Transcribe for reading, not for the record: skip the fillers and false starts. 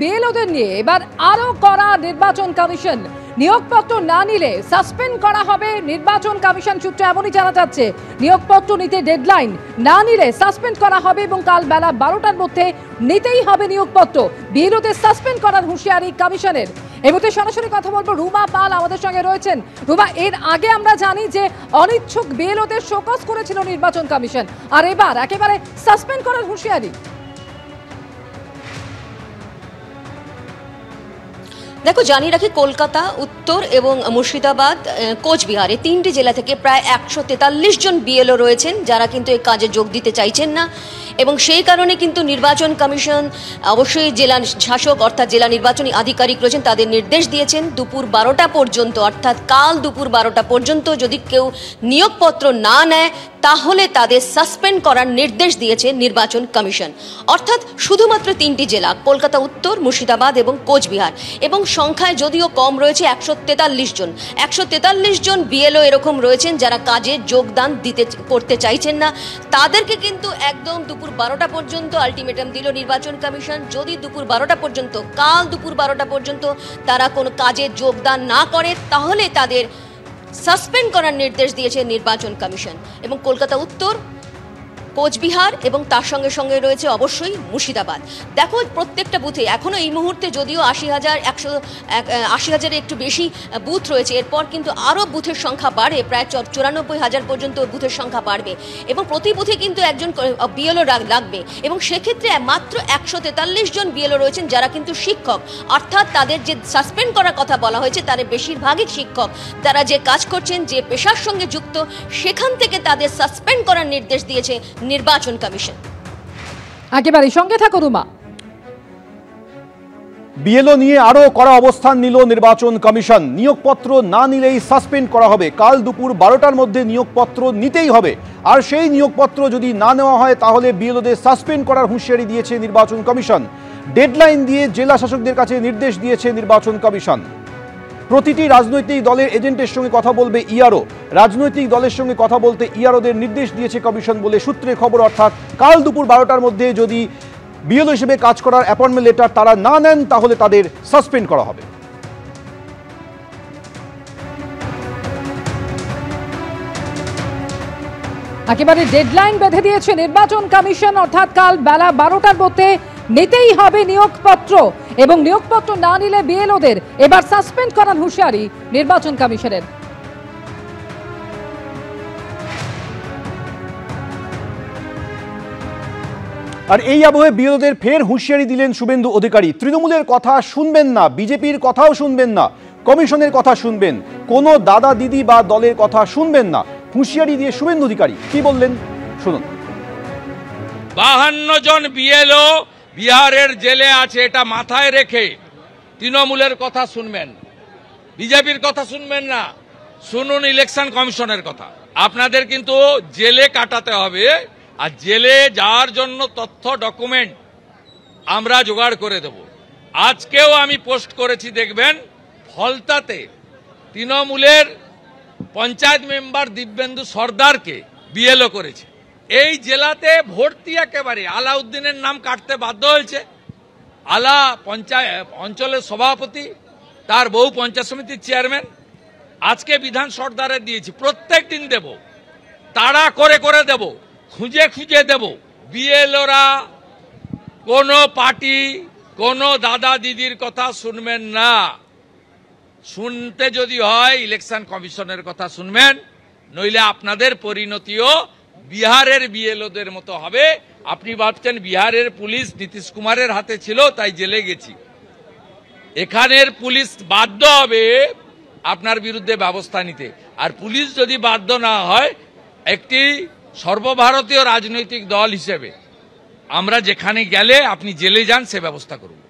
বিএলওদের নিয়ে এবার আরো কড়া নির্বাচন কমিশন। নিয়োগপত্র না নিলে সাসপেন্ড করা হবে। নির্বাচন কমিশন সূত্রে এমনই জানা যাচ্ছে, নিয়োগপত্র নিতে ডেডলাইন, না নিলে সাসপেন্ড করা হবে এবং কাল বেলা 12টার মধ্যে নিতেই হবে নিয়োগপত্র। বিএলওদের সাসপেন্ড করার হুঁশিয়ারি কমিশনের। এই মুহূর্তে সরাসরি কথা বলবো, রুমা পাল আমাদের সঙ্গে রয়েছেন। রুমা, এর আগে আমরা জানি যে অনিচ্ছুক বিএলওদের শোকজ করেছিল নির্বাচন কমিশন, আর এবার একেবারে সাসপেন্ড করার হুঁশিয়ারি। দেখো, জানিয়ে রাখি, কলকাতা, উত্তর এবং মুর্শিদাবাদ, কোচবিহারে 3টি জেলা থেকে প্রায় 143 জন বিএলও রয়েছেন যারা কিন্তু এই কাজে যোগ দিতে চাইছেন না, এবং সেই কারণে কিন্তু নির্বাচন কমিশন অবশ্যই জেলা শাসক অর্থাৎ জেলা নির্বাচনী আধিকারিক রয়েছেন তাদের নির্দেশ দিয়েছেন দুপুর 12টা পর্যন্ত, অর্থাৎ কাল দুপুর 12টা পর্যন্ত যদি কেউ নিয়োগপত্র না নেয় তাহলে তাদের সাসপেন্ড করার নির্দেশ দিয়েছে নির্বাচন কমিশন। অর্থাৎ শুধুমাত্র 3টি জেলা, কলকাতা, উত্তর, মুর্শিদাবাদ এবং কোচবিহার, এবং সংখ্যায় যদিও কম রয়েছে 143 জন। 143 জন বিএলও এরকম রয়েছেন যারা কাজে যোগদান করতে চাইছেন না। তাদেরকে কিন্তু একদম দুপুর 12টা পর্যন্ত আলটিমেটাম দিল নির্বাচন কমিশন। যদি দুপুর 12টা পর্যন্ত, কাল দুপুর 12টা পর্যন্ত তারা কোনো কাজে যোগদান না করে তাহলে তাদের সাসপেন্ড করার নির্দেশ দিয়েছে নির্বাচন কমিশন। এবং কলকাতা, উত্তর, কোচবিহার এবং তার সঙ্গে সঙ্গে রয়েছে অবশ্যই মুর্শিদাবাদ। দেখো, প্রত্যেকটা বুথে এখনও এই মুহূর্তে যদিও 80,000 একটু বেশি বুথ রয়েছে, এরপর কিন্তু আরও বুথের সংখ্যা বাড়ে, প্রায় 94,000 পর্যন্ত বুথের সংখ্যা বাড়বে, এবং প্রতি বুথে কিন্তু একজন বিএলও লাগবে। এবং সেক্ষেত্রে মাত্র 143 জন বিএলও রয়েছেন যারা কিন্তু শিক্ষক, অর্থাৎ তাদের যে সাসপেন্ড করার কথা বলা হয়েছে তাদের বেশিরভাগই শিক্ষক, তারা যে কাজ করছেন, যে পেশার সঙ্গে যুক্ত, সেখান থেকে তাদের সাসপেন্ড করার নির্দেশ দিয়েছে নির্বাচন কমিশন। একেবারে সঙ্গে থাকো রুমা। বিএলও নিয়ে আরো কড়া অবস্থান নিল নির্বাচন কমিশন। নিয়োগপত্র না নিলেই সাসপেন্ড করা হবে। কাল দুপুর 12টার মধ্যে নিয়োগপত্র নিতেই হবে, আর সেই নিয়োগপত্র যদি না নেওয়া হয় তাহলে বিএলওদের সাসপেন্ড করার হুঁশিয়ারি দিয়েছে নির্বাচন কমিশন। ডেডলাইন দিয়ে জেলা শাসকদের কাছে নির্দেশ দিয়েছে নির্বাচন কমিশন। প্রতিটি রাজনৈতিক দলের এজেন্টের সঙ্গে কথা বলবে ইআরও। রাজনৈতিক দলের সঙ্গে কথা বলতে ইআরওদের নির্দেশ দিয়েছে কমিশন বলে সূত্রের খবর। অর্থাৎ কাল দুপুর 12টার মধ্যে যদি বিএলও হিসেবে কাজ করার অ্যাপয়েন্টমেন্ট লেটার তারা না নেন তাহলে তাদের সাসপেন্ড করা হবে। একেবারে ডেডলাইন বেঁধে দিয়েছে নির্বাচন কমিশন, অর্থাৎ কাল বেলা 12টার মধ্যে নিতেই হবে নিয়োগপত্র, এবং নিয়োগপত্র না নিলে বিএলওদের এবার সাসপেন্ড করার হুঁশিয়ারি নির্বাচন কমিশনের। আর এই আবহে বিএলওদের ফের হুঁশিয়ারি দিলেন শুভেন্দু অধিকারী। তৃণমূলের কথা শুনবেন না, বিজেপির কথাও শুনবেন না, কমিশনের কথা শুনবেন, কোনো দাদা দিদি বা দলের কথা শুনবেন না। হুঁশিয়ারি দিয়ে শুভেন্দু অধিকারী কি বললেন শুনুন। 52 জন বিএলও বিহারের জেলে আছে, এটা মাথায় রেখে তৃণমূলের কথা শুনবেন, বিজেপির কথা শুনবেন না। শুনুন ইলেকশন কমিশনের কথা। আপনাদের কিন্তু জেলে কাটাতে হবে, আর জেলে যাওয়ার জন্য তথ্য ডকুমেন্ট আমরা জোগাড় করে দেব। আজকেও আমি পোস্ট করেছি, দেখবেন, ফলতাতে তৃণমূলের পঞ্চায়েত মেম্বার দিব্যেন্দু সর্দারকে বিএলও করেছে। এই জেলাতে ভর্তি একেবারে আলাউদ্দিনের নাম কাটতে বাধ্য হয়েছে। আলা অঞ্চলের সভাপতি, তার বউ পঞ্চায়েত সমিতির চেয়ারম্যান। আজকে বিধান সর্দারে দিয়েছি, প্রত্যেক দিন দেব, তাড়া করে করে দেব, খুঁজে খুঁজে দেব। বিএলওরা কোনো পার্টি, কোনো দাদা দিদির কথা শুনবেন না। শুনতে যদি হয় ইলেকশন কমিশনের কথা শুনবেন, নইলে আপনাদের পরিণতিও বিহারের বিএলওদের মতো হবে। আপনি ভাবছেন বিহারের পুলিশ নীতিশ কুমারের হাতে ছিল তাই জেলে গেছি। এখানের পুলিশ বাধ্য হবে আপনার বিরুদ্ধে ব্যবস্থা নিতে, আর পুলিশ যদি বাধ্য না হয়, একটি সর্বভারতীয় রাজনৈতিক দল হিসেবে আমরা যেখানে গেলে আপনি জেলে যান সে ব্যবস্থা করুন।